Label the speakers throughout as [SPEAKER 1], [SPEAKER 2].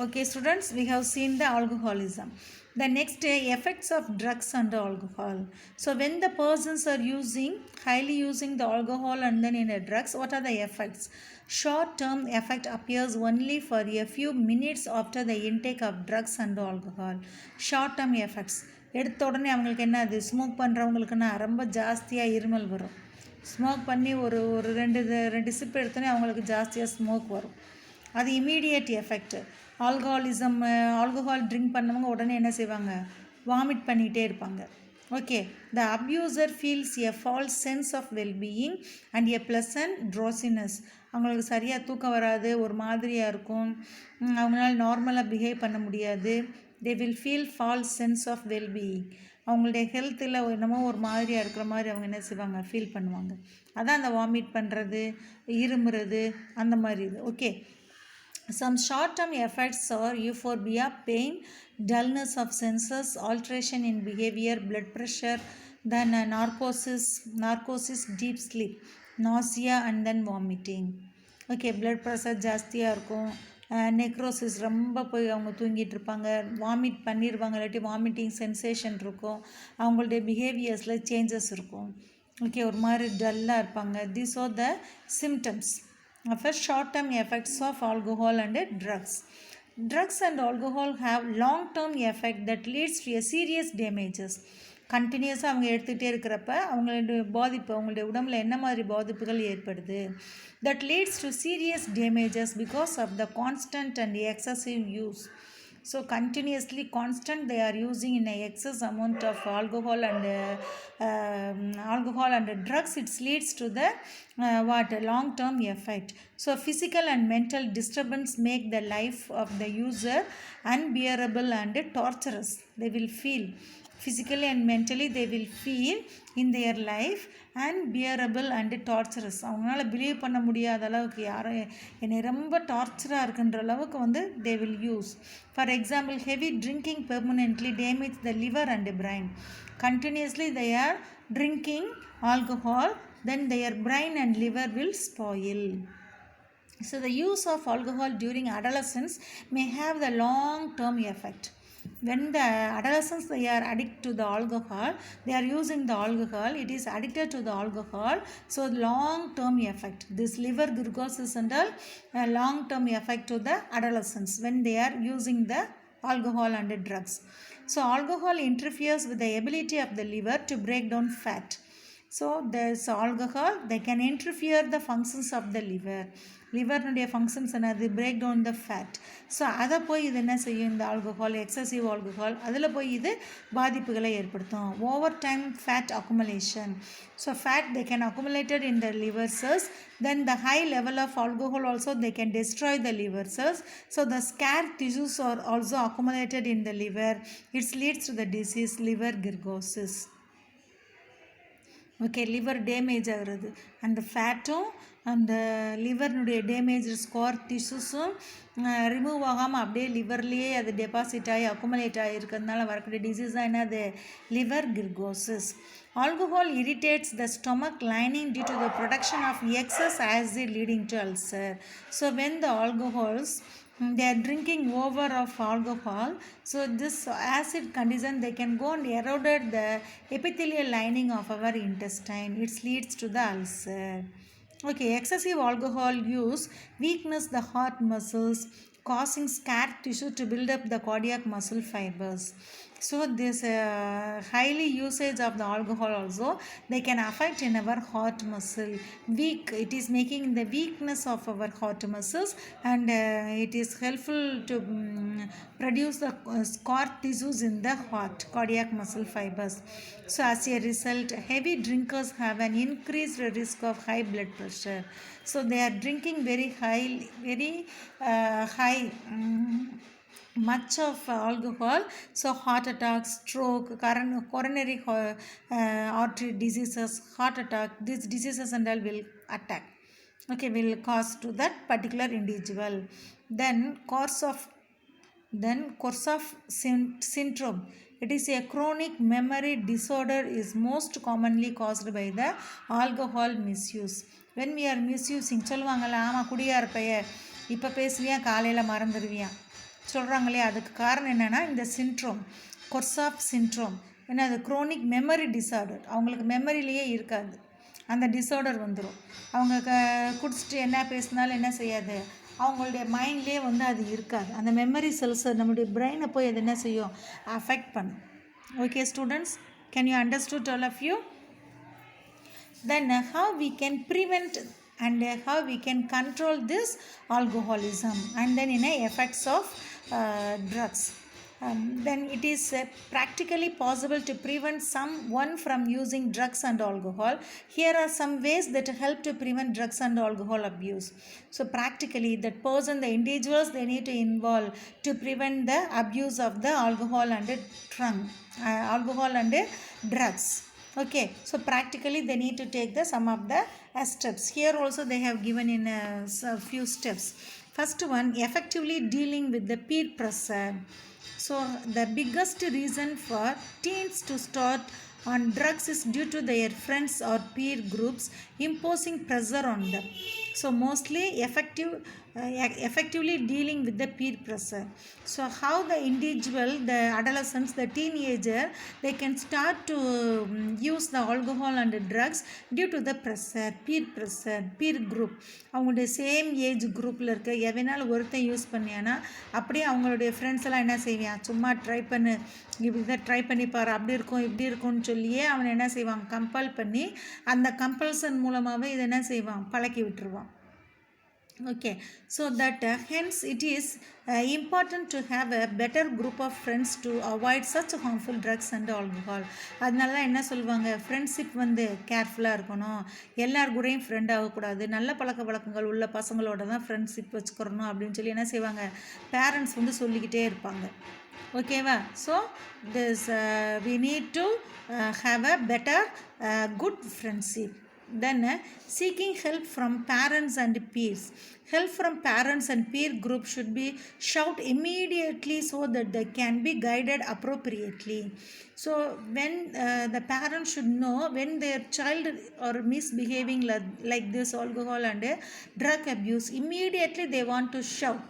[SPEAKER 1] Okay, students, we have seen the alcoholism. The next effects of drugs and alcohol. So, when the persons are highly using the alcohol and then in the drugs, what are the effects? Short-term effect appears only for a few minutes after the intake of drugs and alcohol. Short-term effects. எடுத்த உடனே அவங்களுக்கு என்ன அது smoke பண்ணுறவங்களுக்குன்னா ரொம்ப ஜாஸ்தியாக இருமல் வரும். Smoke பண்ணி ஒரு ஒரு ரெண்டு சிப் எடுத்தோன்னே அவங்களுக்கு ஜாஸ்தியாக ஸ்மோக் வரும். அது இமீடியட் எஃபெக்ட். ஆல்கஹால் ட்ரிங்க் பண்ணவங்க உடனே என்ன செய்வாங்க, வாமிட் பண்ணிகிட்டே இருப்பாங்க. Okay, the abuser feels a false sense of wellbeing and a pleasant drowsiness. அவங்களுக்கு சரியாக தூக்கம் வராது, ஒரு மாதிரியாக இருக்கும், அவங்களால நார்மலாக பிஹேவ் பண்ண முடியாது. They will feel false sense of wellbeing. அவங்களுடைய ஹெல்த்தில் என்னமோ ஒரு மாதிரியாக இருக்கிற மாதிரி அவங்க என்ன செய்வாங்க, ஃபீல் பண்ணுவாங்க. அதான் அந்த வாமிட் பண்ணுறது, இருமுறது, அந்த மாதிரி இது. Okay, some short-term effects are euphoria, pain, dullness of senses, alteration in behavior, blood pressure, then narcosis, deep sleep, nausea and then vomiting. Okay, blood pressure ஜாஸ்தியாக இருக்கும், நெக்ரோசிஸ் ரொம்ப போய் அவங்க தூங்கிட்டு இருப்பாங்க, வாமிட் பண்ணிடுவாங்க, இல்லாட்டி வாமிட்டிங் சென்சேஷன் இருக்கும், அவங்களுடைய பிஹேவியர்ஸில் சேஞ்சஸ் இருக்கும். ஓகே, ஒரு மாதிரி டல்லாக இருப்பாங்க. These are the symptoms. First, short-term effects of alcohol and drugs. Drugs and alcohol have long-term effect that leads to a serious damages. கண்டினியூஸாக அவங்க எடுத்துகிட்டே இருக்கிறப்ப அவங்களுடைய பாதிப்பு, அவங்களுடைய உடம்புல என்ன மாதிரி பாதிப்புகள் ஏற்படுது. That leads to serious damages because of the constant and excessive use. So continuously constant they are using in an excess amount of alcohol and drugs. It leads to the long term effect. So physical and mental disturbance make the life of the user unbearable and torturous. They will feel physically and mentally, they will feel in their life unbearable and torturous. அவங்களால believe பண்ண முடியாத அளவுக்கு, யாரும் என்னை ரொம்ப டார்ச்சராக இருக்குன்ற அளவுக்கு they will use. For example, heavy drinking permanently damage the liver and the brain. Continuously they are drinking alcohol, then their brain and liver will spoil. So the use of alcohol during adolescence may have the long term effect. When the adolescents they are addicted to the alcohol, they are using the alcohol, it is addicted to the alcohol, so long term effect, this liver glucosis and all long term effect to the adolescents when they are using the alcohol and the drugs. So alcohol interferes with the ability of the liver to break down fat. So this alcohol, they can interfere the functions of the liver. லிவர்னுடைய functions என்னது, break down the fat. So அதை போய் இது என்ன செய்யும், இந்த alcohol, excessive alcohol, அதில் போய் இது பாதிப்புகளை ஏற்படுத்தும். Over time fat accumulation. So fat they can accumulated in the liver cells. Then the high level of alcohol also they can destroy the liver cells. So the scar tissues are also accumulated in the liver. It leads to the disease liver cirrhosis. Okay, liver damage ஆகிறது, அந்த ஃபேட்டும் அந்த லிவர்னுடைய damage scar டிஷ்யூஸும் remove ஆகாமல் அப்படியே லிவர்லேயே அது deposit ஆகி accumulate ஆகிருக்கிறதுனால வரக்கூடிய disease தான் என்னது, liver கிர்கோசிஸ். Alcohol irritates the stomach lining due to the production of excess acid leading to ulcer. So when the alcohols they are drinking over of alcohol, so this acid condition they can go and eroded the epithelial lining of our intestine. It leads to the ulcer. Okay, excessive alcohol use weakness the heart muscles, causing scar tissue to build up the cardiac muscle fibers. So this highly usage of the alcohol also they can affect in our heart muscle weak. It is making the weakness of our heart muscles and it is helpful to produce the scar tissues in the heart, cardiac muscle fibers. So as a result, heavy drinkers have an increased risk of high blood pressure. So they are drinking very high much of alcohol, so heart attack, stroke, coronary artery diseases, heart attack, these diseases and all will attack. Okay, will cause to that particular individual. Then Korsakoff syndrome. It is a chronic memory disorder, is most commonly caused by the alcohol misuse. When we are misusing, சொல்லுவாங்கல்ல, ஆமாம் குடியா இருப்பைய இப்போ பேசுவியா காலையில் மறந்துடுவியா, சொல்கிறாங்க இல்லையா, அதுக்கு காரணம் என்னென்னா இந்த சிண்ட்ரோம், கொர்சாஃப் சிண்ட்ரோம். ஏன்னா அது குரோனிக் மெமரி டிஸார்டர். அவங்களுக்கு மெமரியிலேயே இருக்காது, அந்த டிஸார்டர் வந்துடும். அவங்க குடிச்சிட்டு என்ன பேசினாலும் என்ன செய்யாது, அவங்களுடைய மைண்ட்லேயே வந்து அது இருக்காது. அந்த மெமரி செல்ஸை நம்மளுடைய பிரெயினை போய் அது என்ன செய்யும், அஃபெக்ட் பண்ணும். Okay students, can you understood all of you? Then how we can prevent and how we can control this alcoholism and then effects of drugs. Then it is practically possible to prevent someone from using drugs and alcohol. Here are some ways that help to prevent drugs and alcohol abuse. So practically that person, the individuals, they need to involve to prevent the abuse of the alcohol and drugs. Okay, so practically they need to take some of the steps. Here also they have given in a few steps. First one, effectively dealing with the peer pressure. So the biggest reason for teens to start on drugs is due to their friends or peer groups imposing pressure on them. So mostly effectively dealing with the peer pressure. So how the individual, the adolescents, the teenager, they can start to use the alcohol and the drugs due to the pressure, peer group. அவங்களுடைய same age குரூப்பில் இருக்க எவனாலும் ஒருத்தன் use பண்ணியானா அப்படியே அவங்களுடைய friends எல்லாம் என்ன செய்வான், சும்மா இதை ட்ரை பண்ணிப்பார், அப்படி இருக்கும் இப்படி இருக்கும்னு சொல்லியே அவனை என்ன செய்வான், கம்பல் பண்ணி அந்த கம்பல்சன் மூலமாகவே இதை என்ன செய்வான், பழக்கி விட்டுருவான். Okay, so that hence it is important to have a better group of friends to avoid such harmful drugs and alcohol. அதனால தான் என்ன சொல்லுவாங்க, ஃப்ரெண்ட்ஷிப் வந்து கேர்ஃபுல்லாக இருக்கணும், எல்லார் கூடயும் ஃப்ரெண்ட் ஆகக்கூடாது, நல்ல பழக்க வழக்கங்கள் உள்ள பசங்களோட தான் ஃப்ரெண்ட்ஷிப் வச்சுக்கிறணும் அப்படின்னு சொல்லி என்ன செய்வாங்க, பேரண்ட்ஸ் வந்து சொல்லிக்கிட்டே இருப்பாங்க. ஓகேவா? So this we need to have a better good friendship. Then seeking help from parents and peers. Help from parents and peer group should be sought immediately so that they can be guided appropriately. So when the parents should know when their child are misbehaving like this alcohol and drug abuse, immediately they want to shout.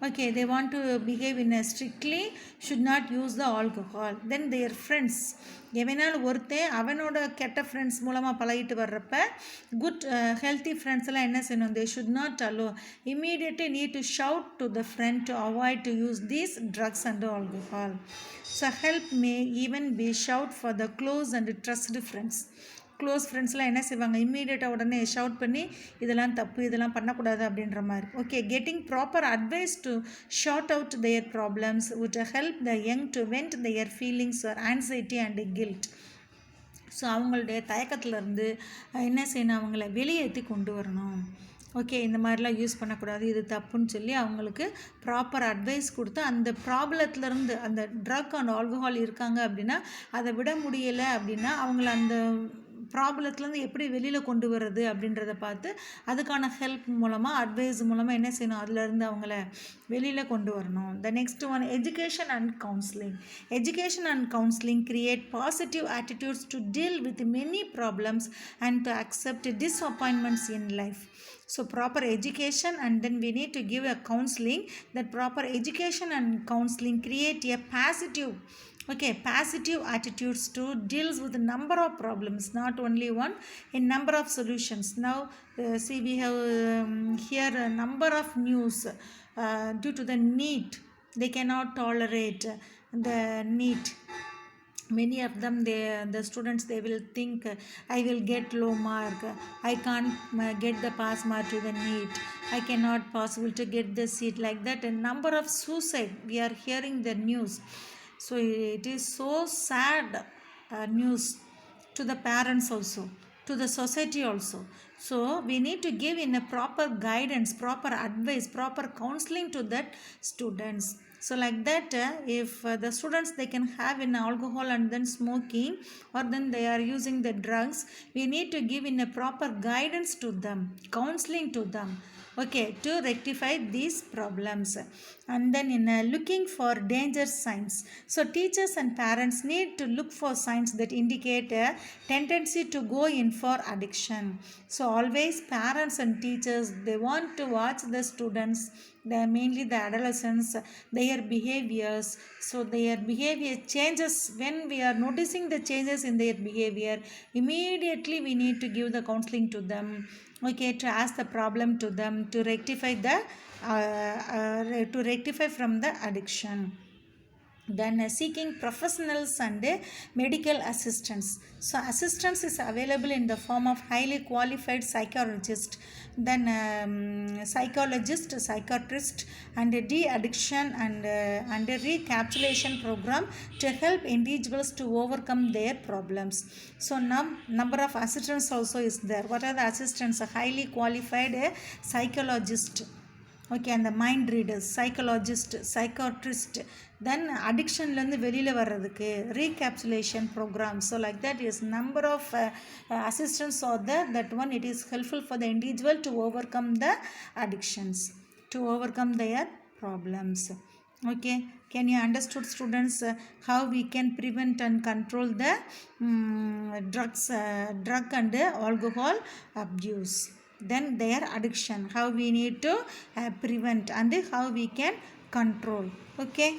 [SPEAKER 1] Okay, they want to behave in a strictly, should not use the alcohol. Then their friends, எவனால் ஒருத்தன் அவனோட கெட்ட friends மூலமாக பழகிட்டு வர்றப்ப good healthy friends எல்லாம் என்ன செய்யணும், they should not allow, immediately need to shout to the friend to avoid to use these drugs and alcohol. So help may even be shout for the close and trusted friends. Close ஃப்ரெண்ட்ஸ்லாம் என்ன செய்வாங்க, இம்மீடியட்டாக உடனே shout பண்ணி இதெல்லாம் தப்பு, இதெல்லாம் பண்ணக்கூடாது அப்படின்ற மாதிரி. Okay, getting proper advice to short out their problems would help the young to vent their feelings or anxiety and guilt. So அவங்களுடைய தயக்கத்திலேருந்து என்ன செய்யணும், அவங்கள வெளியேற்றி கொண்டு வரணும். ஓகே, இந்த மாதிரிலாம் யூஸ் பண்ணக்கூடாது, இது தப்புன்னு சொல்லி அவங்களுக்கு ப்ராப்பர் அட்வைஸ் கொடுத்து அந்த ப்ராப்ளத்துலேருந்து, அந்த ட்ரக் அண்ட் ஆல்கஹால் இருக்காங்க அப்படின்னா அதை விட முடியலை அப்படின்னா அவங்கள அந்த ப்ராப்ளத்துலேருந்து எப்படி வெளியில் கொண்டு வர்றது அப்படின்றத பார்த்து அதுக்கான ஹெல்ப் மூலமாக, அட்வைஸ் மூலமாக என்ன செய்யணும், அதிலேருந்து அவங்கள வெளியில் கொண்டு வரணும். The next one, education and counselling. Education and counselling create positive attitudes to deal with many problems and to accept disappointments in life. So proper education and then we need to give a counseling. That proper education and counseling create a positive attitudes to deals with a number of problems, not only one, a number of solutions. Now see, we have here a number of news due to the NEET. They cannot tolerate the NEET. Many of them, the students, they will think I will get low mark, I can't get the pass mark to the NEET, I cannot possible to get the seat, like that. A number of suicide, we are hearing the news. So it is so sad news to the parents also, to the society also. So we need to give in a proper guidance, proper advice, proper counseling to that students. So like that, if the students, they can have in alcohol and then smoking, or then they are using the drugs, we need to give in a proper guidance to them, counseling to them. okay, to rectify these problems. And then in looking for danger signs, so teachers and parents need to look for signs that indicate a tendency to go in for addiction. So always parents and teachers, they want to watch the students, mainly the adolescents, their behaviors. So their behavior changes. When we are noticing the changes in their behavior, immediately we need to give the counseling to them, okay, to ask the problem to them, to rectify the to rectify from the addiction. Then seeking professionals and medical assistance. So assistance is available in the form of highly qualified psychologist, then psychologist, psychiatrist, and a de-addiction and a recapitulation program to help individuals to overcome their problems. So number of assistants also is there. What are the assistants? A highly qualified psychologist, okay, and the mind readers, psychologist, psychiatrist, then அடிக்ஷன்லேருந்து வெளியில் வர்றதுக்கு recapsulation programme. So like that is number of assistants are there. That one, it is helpful for the individual to overcome the addictions, to overcome their problems. Okay, can you understood students how we can prevent and control the drug and alcohol abuse, then their addiction, how we need to prevent and how we can control. Okay.